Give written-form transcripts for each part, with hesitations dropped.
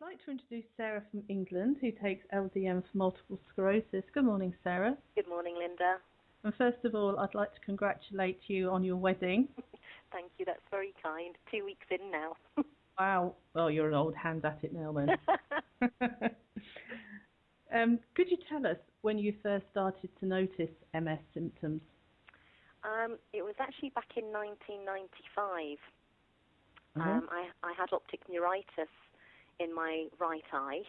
like to introduce Sarah from England, who takes LDN for multiple sclerosis. Good morning, Sarah. Good morning, Linda. And first of all, I'd like to congratulate you on your wedding. Thank you, that's very kind. 2 weeks in now. Wow. Well, you're an old hand at it now then. Could you tell us when you first started to notice MS symptoms? It was actually back in 1995. I had optic neuritis in my right eye,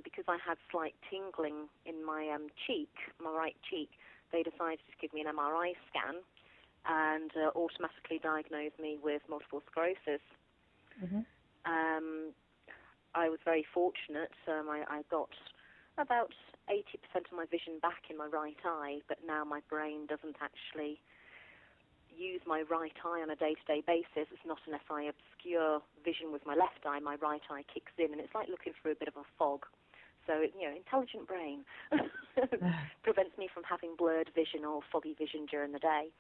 because I had slight tingling in my my right cheek. They decided to give me an MRI scan and automatically diagnosed me with multiple sclerosis. I was very fortunate. I got about 80% of my vision back in my right eye, but now my brain doesn't actually use my right eye on a day-to-day basis. It's not unless I obscure vision with my left eye, my right eye kicks in, and it's like looking through a bit of a fog. So, intelligent brain prevents me from having blurred vision or foggy vision during the day.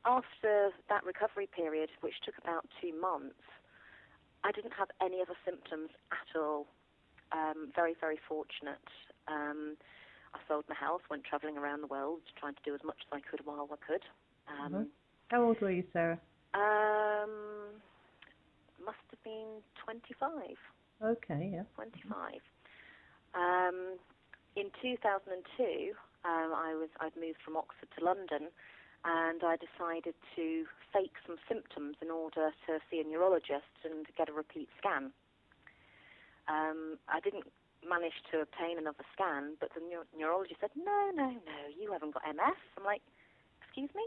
After that recovery period, which took about 2 months, I didn't have any other symptoms at all. Very, very fortunate. I sold my house, went travelling around the world, trying to do as much as I could while I could. How old were you, Sarah? Must have been 25. Okay, yeah. 25. In 2002, I'd moved from Oxford to London, and I decided to fake some symptoms in order to see a neurologist and get a repeat scan. I didn't manage to obtain another scan, but the neurologist said, no, you haven't got MS. I'm like, excuse me?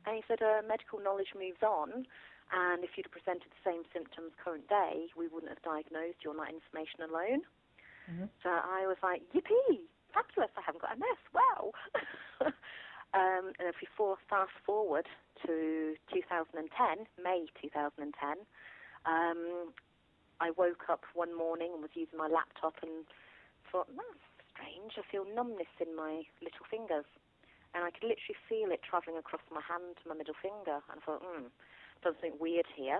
And he said, medical knowledge moves on, and if you'd have presented the same symptoms current day, we wouldn't have diagnosed you on that information alone. So I was like, yippee, fabulous, I haven't got MS, wow. And if we fast forward to 2010, May 2010, I woke up one morning and was using my laptop and thought, that's strange, I feel numbness in my little fingers. And I could literally feel it travelling across my hand to my middle finger. And I thought, there's something weird here.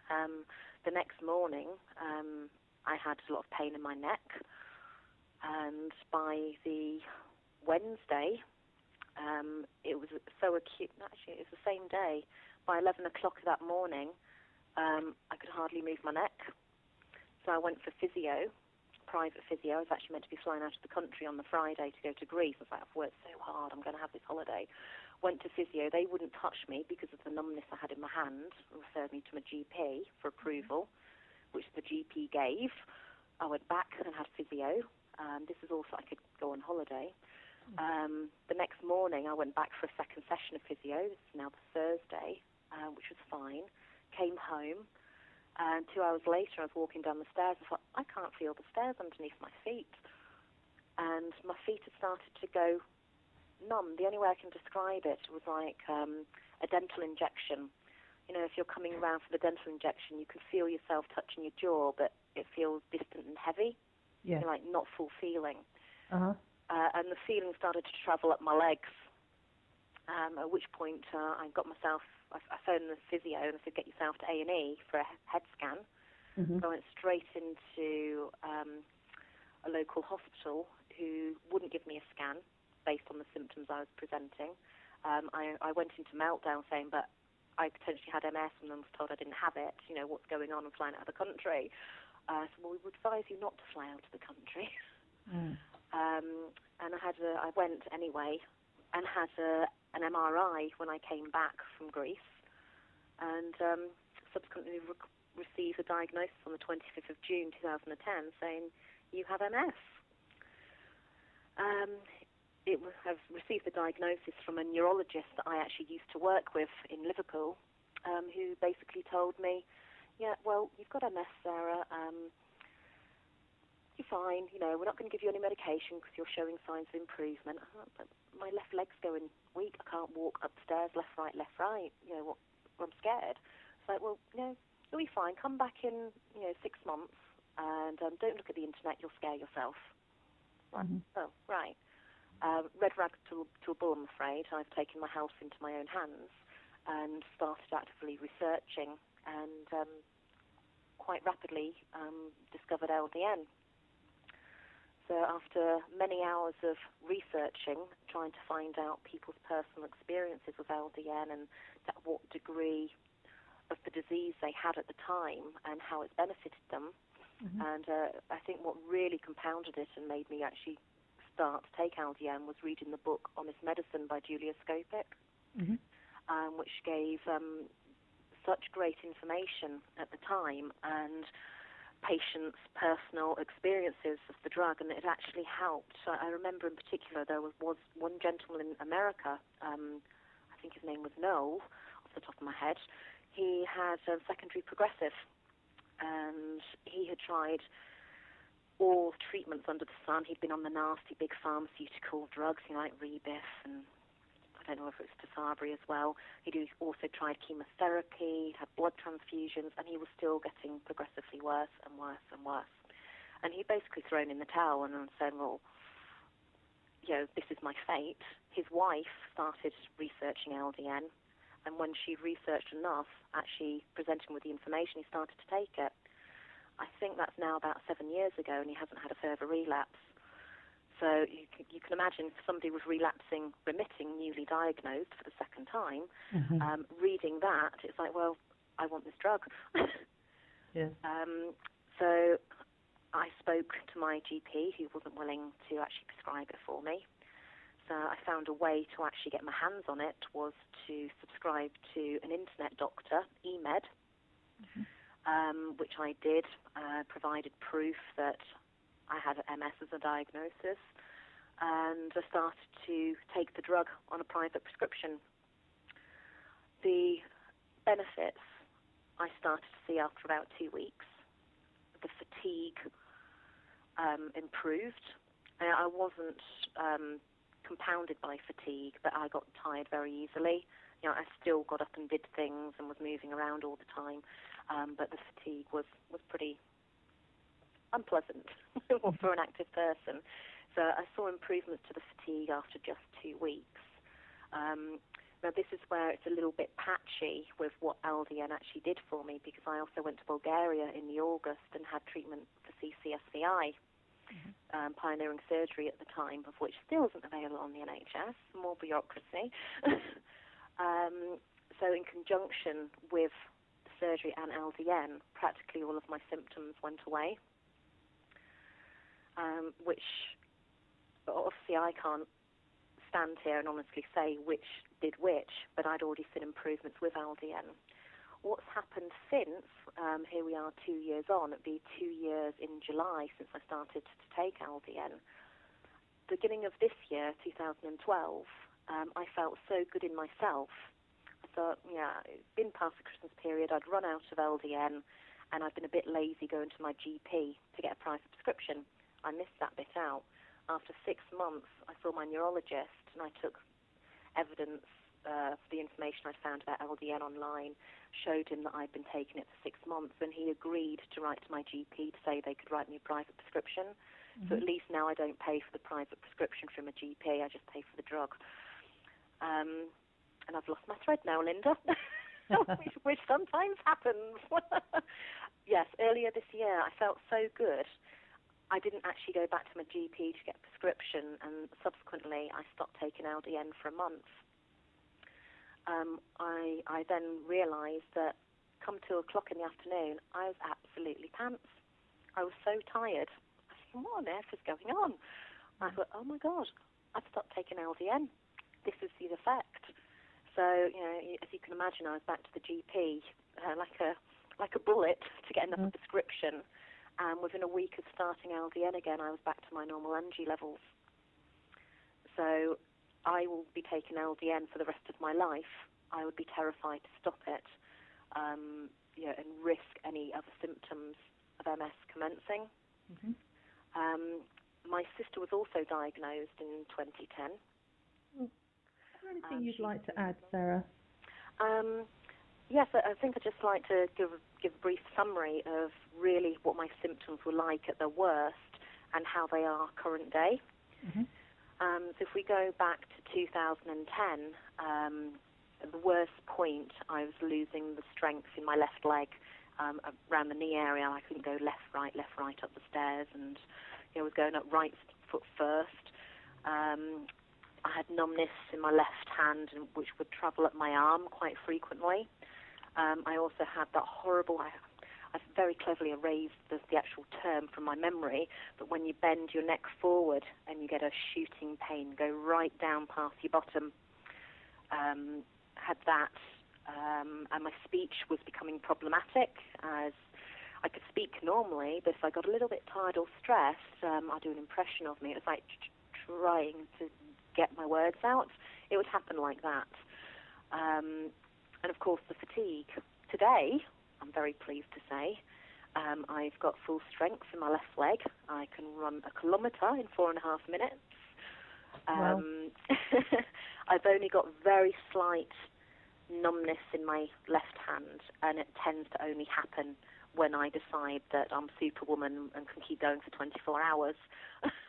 The next morning, I had a lot of pain in my neck. And by the Wednesday, it was so acute. Actually, it was the same day. By 11 o'clock that morning, I could hardly move my neck. So I went for physio, private physio. I was actually meant to be flying out of the country on the Friday to go to Greece. I was like, I've worked so hard, I'm going to have this holiday. Went to physio. They wouldn't touch me because of the numbness I had in my hand, and referred me to my GP for approval, which the GP gave. I went back and had physio. This is also I could go on holiday. The next morning, I went back for a second session of physio. This is now the Thursday, which was fine. Came home, and 2 hours later, I was walking down the stairs. I thought, I can't feel the stairs underneath my feet. And my feet had started to go numb. The only way I can describe it was like a dental injection. If you're coming around for the dental injection, you can feel yourself touching your jaw, but it feels distant and heavy. Yeah. Like not full feeling. Uh-huh. And the feeling started to travel up my legs, at which point I got myself, I phoned the physio and I said, get yourself to A&E for a head scan. So I went straight into a local hospital who wouldn't give me a scan based on the symptoms I was presenting. I went into meltdown saying, but I potentially had MS and then was told I didn't have it. What's going on? I'm flying out of the country. So we would advise you not to fly out of the country. And I went anyway and had an MRI when I came back from Greece, and subsequently received a diagnosis on the 25th of June 2010 saying, you have MS. I've received the diagnosis from a neurologist that I actually used to work with in Liverpool, who basically told me, yeah, well, you've got MS, Sarah. You're fine. We're not going to give you any medication because you're showing signs of improvement. But my left leg's going weak. I can't walk upstairs, left, right. I'm scared. It's like, well, you'll be fine. Come back in, 6 months, and don't look at the internet. You'll scare yourself. Like, oh, right. Red rag to a bull, I'm afraid. I've taken my health into my own hands and started actively researching, and quite rapidly discovered LDN. So after many hours of researching, trying to find out people's personal experiences with LDN and to what degree of the disease they had at the time and how it's benefited them, and I think what really compounded it and made me actually start to take LDN was reading the book Honest Medicine by Julia Skopic, which gave such great information at the time and patients' personal experiences of the drug, and it actually helped. So I remember in particular there was one gentleman in America, I think his name was Noel, off the top of my head. He had secondary progressive, and he had tried all treatments under the sun. He'd been on the nasty big pharmaceutical drugs, like Rebif, and I don't know if it was Tisabri as well. He'd also tried chemotherapy, had blood transfusions, and he was still getting progressively worse and worse and worse. And he'd basically thrown in the towel and said, well, this is my fate. His wife started researching LDN, and when she'd researched enough, actually presenting with the information, he started to take it. I think that's now about 7 years ago, and he hasn't had a further relapse. So you can imagine if somebody was relapsing, remitting, newly diagnosed for the second time, reading that, it's like, well, I want this drug. Yes. So I spoke to my GP, who wasn't willing to actually prescribe it for me. So I found a way to actually get my hands on it, was to subscribe to an internet doctor, eMed, which I did, provided proof that I had MS as a diagnosis, and I started to take the drug on a private prescription. The benefits I started to see after about 2 weeks. The fatigue improved. I wasn't compounded by fatigue, but I got tired very easily. I still got up and did things and was moving around all the time, but the fatigue was pretty unpleasant for an active person. So I saw improvements to the fatigue after just 2 weeks. Now this is where it's a little bit patchy with what LDN actually did for me, because I also went to Bulgaria in the August and had treatment for CCSVI, pioneering surgery at the time, of which still isn't available on the NHS, more bureaucracy. So in conjunction with the surgery and LDN, practically all of my symptoms went away. Which obviously I can't stand here and honestly say which did which, but I'd already seen improvements with LDN. What's happened since, here we are 2 years on, it'd be 2 years in July since I started to take LDN. Beginning of this year, 2012, I felt so good in myself. I thought, it's been past the Christmas period, I'd run out of LDN, and I've been a bit lazy going to my GP to get a private prescription. I missed that bit out. After 6 months, I saw my neurologist, and I took evidence for the information I'd found about LDN online, showed him that I'd been taking it for 6 months, and he agreed to write to my GP to say they could write me a private prescription. So at least now I don't pay for the private prescription from a GP, I just pay for the drug. And I've lost my thread now, Linda, which sometimes happens. Yes, earlier this year I felt so good. I didn't actually go back to my GP to get a prescription, and subsequently I stopped taking LDN for a month. I then realised that come 2 o'clock in the afternoon, I was absolutely pants. I was so tired. I said, what on earth is going on? I thought, oh my God, I've stopped taking LDN. This is the effect. So, as you can imagine, I was back to the GP like a bullet to get another prescription. And within a week of starting LDN again, I was back to my normal energy levels. So I will be taking LDN for the rest of my life. I would be terrified to stop it, and risk any other symptoms of MS commencing. My sister was also diagnosed in 2010. Is there anything you'd like to add, Sarah? Yes, I think I'd just like to give a brief summary of really what my symptoms were like at their worst and how they are current day. So if we go back to 2010, at the worst point, I was losing the strength in my left leg. around the knee area. I couldn't go left, right up the stairs, and was going up right foot first. I had numbness in my left hand, which would travel up my arm quite frequently. I also had that horrible, I very cleverly erased the actual term from my memory, but when you bend your neck forward and you get a shooting pain, go right down past your bottom. Had that, and my speech was becoming problematic, as I could speak normally, but if I got a little bit tired or stressed, I'd do an impression of me. It was like trying to get my words out. It would happen like that. And of course the fatigue. Today, I'm very pleased to say, I've got full strength in my left leg. I can run a kilometre in 4.5 minutes. Wow. I've only got very slight numbness in my left hand, and it tends to only happen when I decide that I'm Superwoman and can keep going for 24 hours.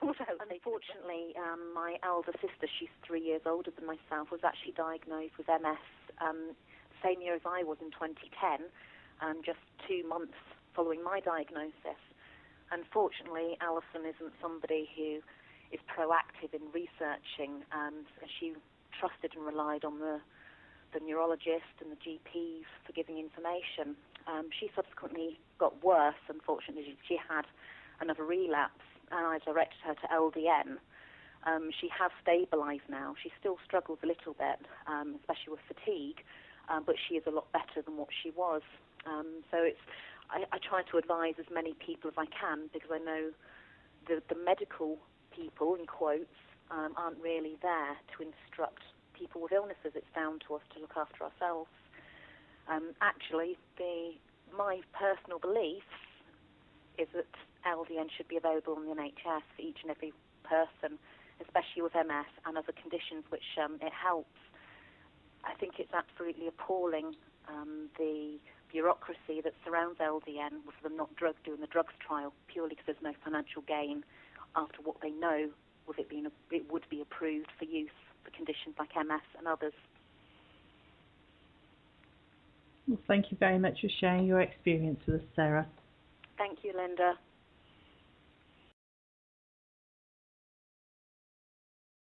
Unfortunately, my elder sister, she's 3 years older than myself, was actually diagnosed with MS same year as I was in 2010, just 2 months following my diagnosis. Unfortunately, Alison isn't somebody who is proactive in researching, and she trusted and relied on the neurologist and the GPs for giving information. She subsequently got worse. Unfortunately, she had another relapse, and I directed her to LDN. She has stabilised now. She still struggles a little bit, especially with fatigue, but she is a lot better than what she was. So I try to advise as many people as I can, because I know the medical people, in quotes, aren't really there to instruct people with illnesses. It's down to us to look after ourselves. Actually, my personal belief is that LDN should be available on the NHS for each and every person, especially with MS and other conditions which it helps. I think it's absolutely appalling, the bureaucracy that surrounds LDN, with them not doing the drugs trial purely because there's no financial gain after what they know with it being it would be approved for use for conditions like MS and others. Well, thank you very much for sharing your experience with us, Sarah. Thank you, Linda.